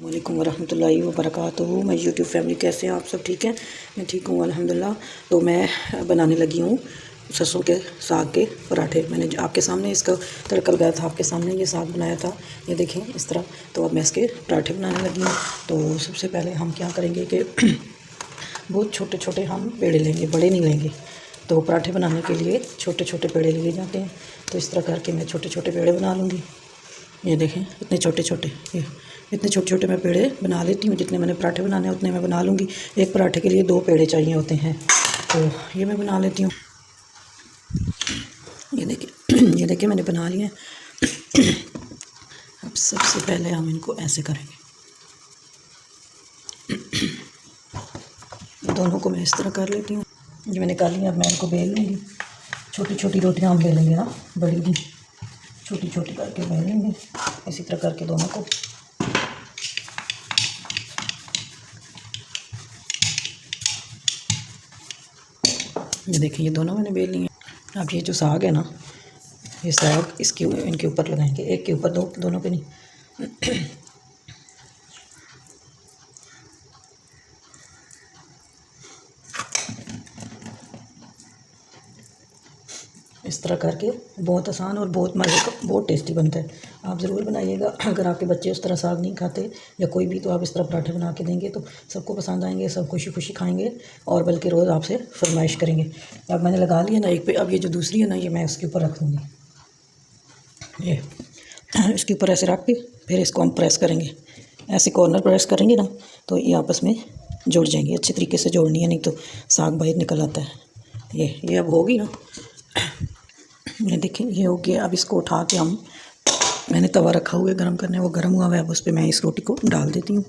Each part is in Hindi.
वालेकुम वरहमतुल्लाहि वबरकातुहू। मैं यूट्यूब फैमिली, कैसे हैं आप सब? ठीक हैं? मैं ठीक हूँ अल्हम्दुलिल्लाह। तो मैं बनाने लगी हूँ सरसों के साग के पराठे। मैंने आपके सामने इसका तड़का लगाया था, आपके सामने ये साग बनाया था, ये देखें इस तरह। तो अब मैं इसके पराठे बनाने लगी हूँ। तो सबसे पहले हम क्या करेंगे कि बहुत छोटे छोटे हम पेड़े लेंगे, बड़े नहीं लेंगे। तो पराठे बनाने के लिए छोटे छोटे पेड़े लिए जाते हैं। तो इस तरह करके मैं छोटे छोटे पेड़े बना लूँगी। ये देखें इतने छोटे छोटे, ये इतने छोटे छोटे मैं पेड़े बना लेती हूँ। जितने मैंने पराठे बनाने हैं उतने मैं बना लूँगी। एक पराठे के लिए 2 पेड़े चाहिए होते हैं, तो ये मैं बना लेती हूँ। ये देखिए ये देखिए मैंने बना लिए हैं। अब सबसे पहले हम इनको ऐसे करेंगे। दोनों को मैं इस तरह कर लेती हूँ। ये मैंने कर लिया। अब मैं इनको बेल लूँगी। छोटी छोटी रोटियाँ हम बेलेंगे ना, बड़ी भी छोटी छोटी करके बेल लेंगे। इसी तरह करके दोनों को। ये देखिए ये दोनों मैंने बेल लिए। अब ये जो साग है ना, ये साग इसके इनके ऊपर लगाएंगे, एक के ऊपर दो, दोनों पे नहीं। इस तरह करके बहुत आसान और बहुत मज़े का, बहुत टेस्टी बनता है। आप ज़रूर बनाइएगा। अगर आपके बच्चे उस तरह साग नहीं खाते या कोई भी, तो आप इस तरह पराठे बना के देंगे तो सबको पसंद आएंगे, सब खुशी खुशी खाएंगे और बल्कि रोज़ आपसे फरमाइश करेंगे। अब मैंने लगा लिया ना एक पे। अब ये जो दूसरी है ना, ये मैं इसके ऊपर रख दूँगी। ये इसके ऊपर ऐसे रख के फिर इसको हम प्रेस करेंगे। ऐसे कॉर्नर प्रेस करेंगे ना तो ये आपस में जुड़ जाएंगे। अच्छे तरीके से जोड़नी है, नहीं तो साग बाहर निकल आता है। ये अब होगी ना। ये देखिए ये हो गया। अब इसको उठा के हम, मैंने तवा रखा हुआ है गर्म करने, वो गर्म हुआ है। अब उस पर मैं इस रोटी को डाल देती हूँ।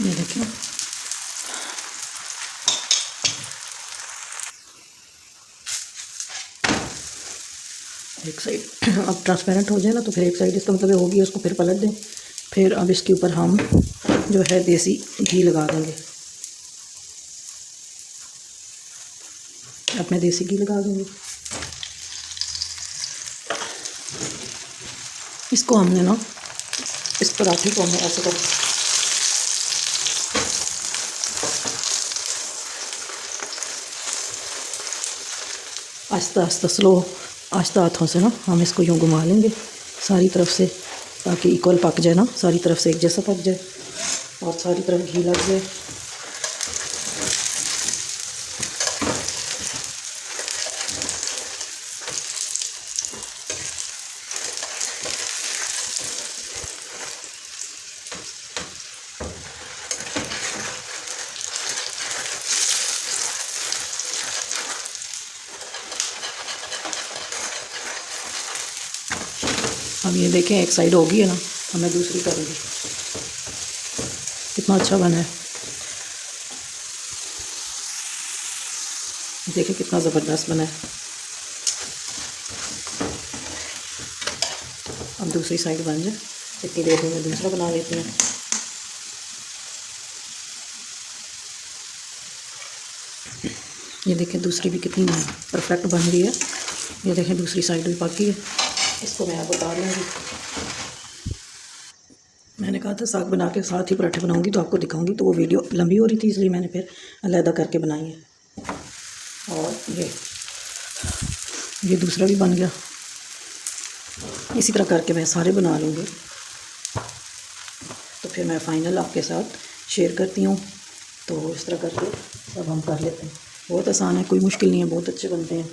ये देखिए एक साइड अब ट्रांसपेरेंट हो जाए ना, तो फिर एक साइड इसका मतलब होगी, उसको फिर पलट दें। फिर अब इसके ऊपर हम जो है देसी घी लगा देंगे। अब मैं देसी घी लगा दूँगी। इसको हमने ना, इस पराठे को हमने ऐसे कर, आहिस्ता आहिस्ता स्लो आहिस्ता हाथों से ना हम इसको यूँ घुमा लेंगे सारी तरफ से, ताकि इक्वल पक जाए ना, सारी तरफ से एक जैसा पक जाए और सारी तरफ घी लग जाए। अब ये देखें एक साइड हो गई है ना, अब मैं दूसरी करूँगी। कितना अच्छा बना है, देखिए कितना ज़बरदस्त बना है। अब दूसरी साइड बन जाए, इतनी देर में मैं दूसरा बना लेती हूँ। ये देखें दूसरी भी कितनी परफेक्ट बन रही है। ये देखें दूसरी साइड भी पक गई है। इसको मैं अब उतार लूँगी। मैंने कहा था साग बना के साथ ही पराठे बनाऊंगी तो आपको दिखाऊंगी, तो वो वीडियो लंबी हो रही थी, इसलिए मैंने फिर अलहदा करके बनाई है। और ये दूसरा भी बन गया। इसी तरह करके मैं सारे बना लूँगी, तो फिर मैं फ़ाइनल आपके साथ शेयर करती हूँ। तो इस तरह करके सब हम कर लेते हैं। बहुत आसान है, कोई मुश्किल नहीं है, बहुत अच्छे बनते हैं।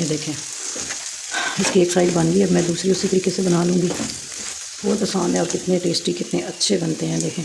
ये देखें, इसकी एक साइड बन गई, अब मैं दूसरी उसी तरीके से बना लूँगी। बहुत आसान है और कितने टेस्टी, कितने अच्छे बनते हैं। देखें,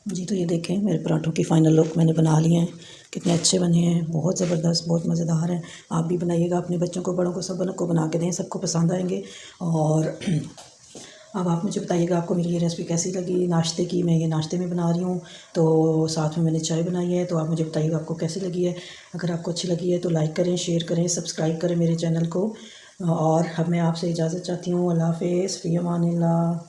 जी तो ये देखें, मेरे पराठों की फ़ाइनल लुक मैंने बना लिए हैं। कितने अच्छे बने हैं, बहुत ज़बरदस्त, बहुत मज़ेदार हैं। आप भी बनाइएगा, अपने बच्चों को, बड़ों को, सब को बना के दें, सबको पसंद आएंगे। और अब आप मुझे बताइएगा आपको मेरी ये रेसिपी कैसी लगी। नाश्ते की, मैं ये नाश्ते में बना रही हूँ, तो साथ में मैंने चाय बनाई है। तो आप मुझे बताइएगा आपको कैसी लगी है। अगर आपको अच्छी लगी है तो लाइक करें, शेयर करें, सब्सक्राइब करें मेरे चैनल को। और अब मैं आपसे इजाज़त चाहती हूँ। अल्लाह हाफ़िज़, फ़ी अमानिल्लाह।